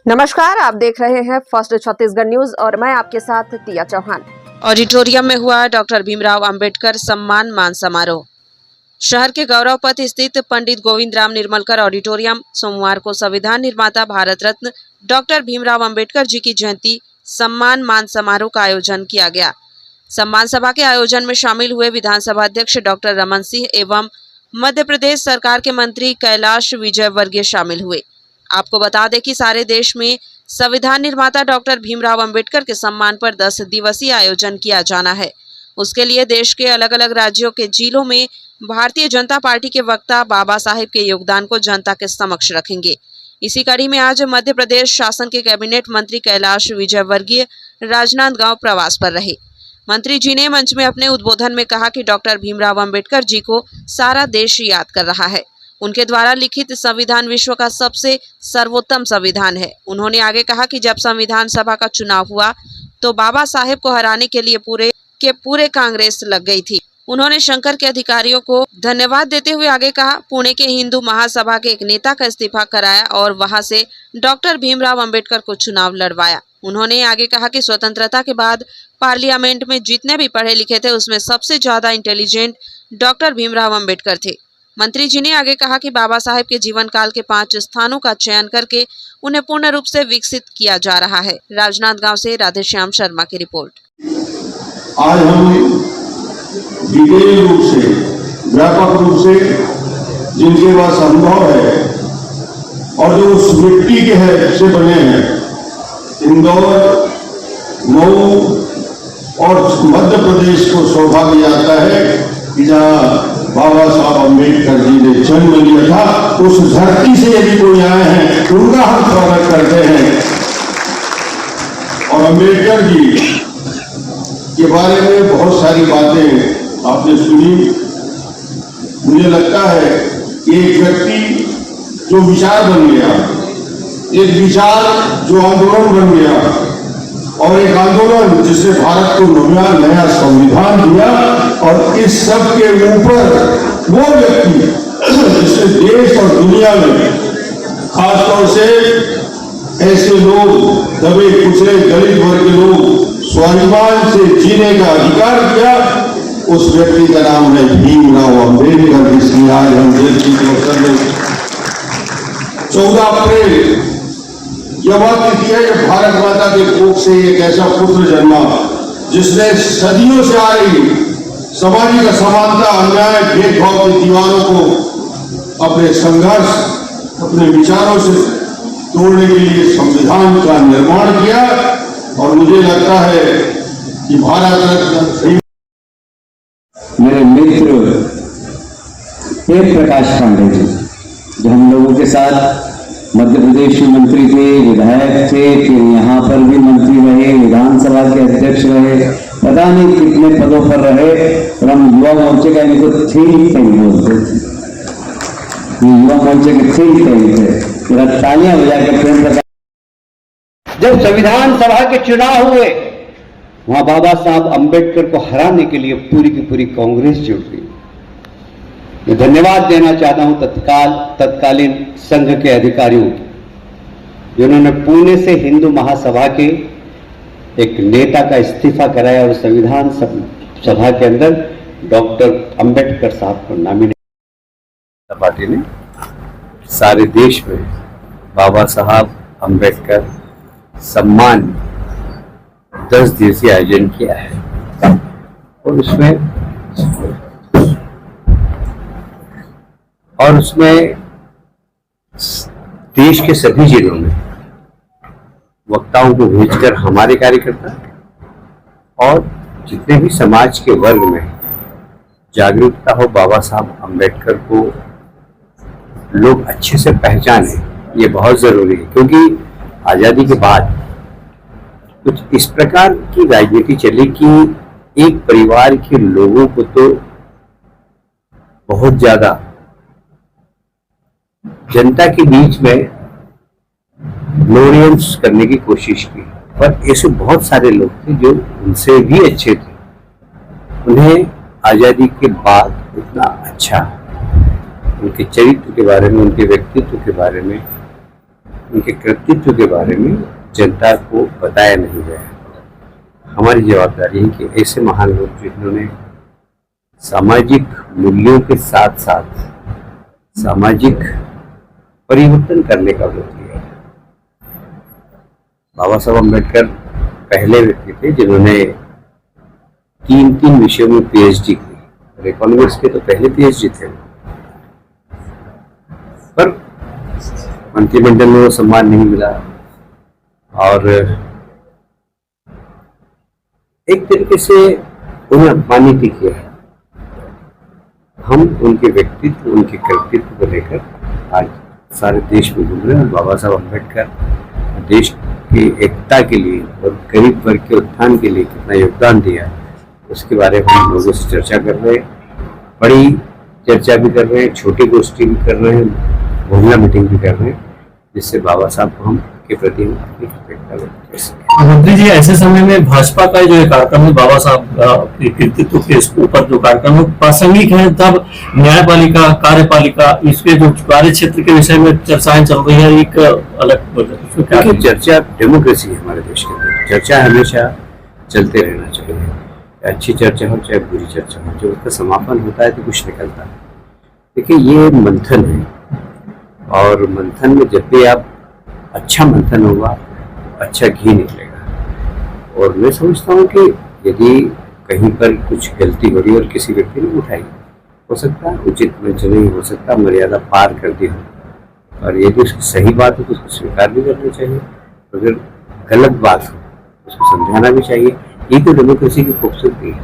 नमस्कार, आप देख रहे हैं फर्स्ट छत्तीसगढ़ न्यूज और मैं आपके साथ तिया चौहान। ऑडिटोरियम में हुआ डॉक्टर भीमराव अंबेडकर सम्मान मान समारोह। शहर के गौरव पथ स्थित पंडित गोविंद राम निर्मलकर ऑडिटोरियम सोमवार को संविधान निर्माता भारत रत्न डॉक्टर भीमराव अंबेडकर जी की जयंती सम्मान मान समारोह का आयोजन किया गया। सम्मान सभा के आयोजन में शामिल हुए विधानसभा अध्यक्ष डॉक्टर रमन सिंह एवं मध्य प्रदेश सरकार के मंत्री कैलाश विजयवर्गीय शामिल हुए। आपको बता दें कि सारे देश में संविधान निर्माता डॉक्टर भीमराव अंबेडकर के सम्मान पर 10 दिवसीय आयोजन किया जाना है। उसके लिए देश के अलग अलग राज्यों के जिलों में भारतीय जनता पार्टी के वक्ता बाबा साहेब के योगदान को जनता के समक्ष रखेंगे। इसी कड़ी में आज मध्य प्रदेश शासन के कैबिनेट मंत्री कैलाश विजयवर्गीय राजनांदगांव प्रवास पर रहे। मंत्री जी ने मंच में अपने उद्बोधन में कहा कि डॉक्टर भीमराव अंबेडकर जी को सारा देश याद कर रहा है। उनके द्वारा लिखित संविधान विश्व का सबसे सर्वोत्तम संविधान है। उन्होंने आगे कहा कि जब संविधान सभा का चुनाव हुआ तो बाबा साहेब को हराने के लिए पूरे कांग्रेस लग गई थी। उन्होंने शंकर के अधिकारियों को धन्यवाद देते हुए आगे कहा, पुणे के हिंदू महासभा के एक नेता का इस्तीफा कराया और वहां से डॉक्टर भीमराव अंबेडकर को चुनाव लड़वाया। उन्होंने आगे कहा कि स्वतंत्रता के बाद पार्लियामेंट में जितने भी पढ़े लिखे थे उसमें सबसे ज्यादा इंटेलिजेंट डॉक्टर भीमराव अंबेडकर थे। मंत्री जी ने आगे कहा कि बाबा साहेब के जीवन काल के 5 स्थानों का चयन करके उन्हें पूर्ण रूप से विकसित किया जा रहा है। राजनांदगांव से राधेश्याम शर्मा की रिपोर्ट। आज हम डिटेल रूप से, व्यापक रूप से जिनके पास अनुभव है और जो उस मिट्टी के है से बने हैं, इंदौर, मऊ और मध्य प्रदेश को सौभाग्य आता है कि जहाँ बाबा साहब अम्बेडकर जी ने जन्म लिया था, उस धरती से यदि कोई आए हैं उनका हम स्वागत करते हैं। और अम्बेडकर जी के बारे में बहुत सारी बातें आपने सुनी। मुझे लगता है कि एक व्यक्ति जो विचार बन गया, एक विचार जो आंदोलन बन गया और एक आंदोलन जिसने भारत को नया संविधान दिया, और इस सब के ऊपर वो व्यक्ति जिसने देश और दुनिया में खासतौर से ऐसे लोग, दबे कुचले दलित वर्ग के लोग स्वाभिमान से जीने का अधिकार दिया, उस व्यक्ति का नाम है भीमराव अंबेडकर। इसलिए आज हम देश की अवसर में 14 अप्रैल यह बात तिथि है कि भारत माता के कोख से एक ऐसा पुत्र जन्मा जिसने सदियों से आ रही सामाजिक असमानता, अन्याय, भेदभाव की दीवारों को अपने संघर्ष, अपने विचारों से तोड़ने के लिए संविधान का निर्माण किया। और मुझे लगता है कि भारत रत्न मेरे मित्र वेद प्रकाश पांडे जी, जो हम लोगों के साथ मध्य प्रदेश के मंत्री थे, विधायक थे, फिर यहाँ पर भी मंत्री रहे, विधानसभा के अध्यक्ष रहे, पता नहीं कितने पदों पर रहे। और हम युवा मोर्चे का इनको थिंक टैंक बोलते थे, युवा मोर्चे के थिंक टैंक थे। मेरा तालियां बजा के प्रेम प्रकाश। जब संविधान सभा के चुनाव हुए वहां बाबा साहब अम्बेडकर को हराने के लिए पूरी की पूरी कांग्रेस जुट गई। मैं धन्यवाद देना चाहता हूं तत्कालीन संघ के अधिकारियों को, जिन्होंने पुणे से हिंदू महासभा के एक नेता का इस्तीफा कराया और संविधान सभा के अंदर डॉक्टर अंबेडकर साहब को नॉमिनेट। पार्टी ने सारे देश में बाबा साहब अंबेडकर सम्मान 10 दिवसीय आयोजन किया है और उसमें देश के सभी जिलों में वक्ताओं को भेजकर हमारे कार्यकर्ता और जितने भी समाज के वर्ग में जागरूकता हो, बाबा साहब अंबेडकर को लोग अच्छे से पहचाने, ये बहुत जरूरी है। क्योंकि आजादी के बाद कुछ इस प्रकार की राजनीति चली कि एक परिवार के लोगों को तो बहुत ज्यादा जनता के बीच में ग्लोरियंस करने की कोशिश की, पर ऐसे बहुत सारे लोग थे जो उनसे भी अच्छे थे। उन्हें आजादी के बाद उतना अच्छा उनके चरित्र के बारे में, उनके व्यक्तित्व के बारे में उनके कृतित्व के बारे में जनता को बताया नहीं गया। हमारी जवाबदारी है कि ऐसे महान लोग जिन्होंने सामाजिक मूल्यों के साथ साथ सामाजिक परिवर्तन करने का व्रत लिया। बाबा साहब अम्बेडकर पहले व्यक्ति थे जिन्होंने 3 विषयों में पीएचडी की, और इकोनॉमिक्स के तो पहले पीएचडी थे, पर मंत्रिमंडल में वो सम्मान नहीं मिला। और एक तरीके से उन्हें अपमानित ही किया है। हम उनके व्यक्तित्व, उनके कृतित्व को लेकर आज सारे देश में घूम रहे हैं। बाबा साहब अम्बेडकर देश की एकता के लिए और गरीब वर्ग के उत्थान के लिए कितना योगदान दिया, उसके बारे में हम लोगों से चर्चा कर रहे हैं। बड़ी चर्चा भी कर रहे हैं, छोटी गोष्ठी भी कर रहे हैं, मोहल्ला मीटिंग भी कर रहे हैं, जिससे बाबा साहब को हम के प्रति हम अपनी कृतज्ञता व्यक्त कर सकें। मंत्री जी, ऐसे समय में भाजपा का जो कार्यक्रम है, बाबा साहब के कृतित्व के ऊपर जो कार्यक्रम है प्रासंगिक है, तब न्यायपालिका, कार्यपालिका, इसके जो कार्य क्षेत्र के विषय में चर्चाएं चल रही है, एक अलग चर्चा डेमोक्रेसी है हमारे देश के अंदर। चर्चा हमेशा चलते रहना चाहिए, अच्छी चर्चा हो चाहे बुरी चर्चा हो, जब उसका समापन होता है तो कुछ निकलता है। देखिए, ये मंथन है, और मंथन में जब भी आप अच्छा मंथन होगा, अच्छा घी निकलेगा। और मैं समझता हूँ कि यदि कहीं पर कुछ गलती हो रही है और किसी व्यक्ति ने उठाई, हो सकता है उचित मंच नहीं, हो सकता है मर्यादा पार कर दी हो, और यदि उसकी सही बात हो तो उसको स्वीकार भी करना चाहिए। अगर गलत बात हो उसको समझाना भी चाहिए। ये तो डेमोक्रेसी की खूबसूरती है।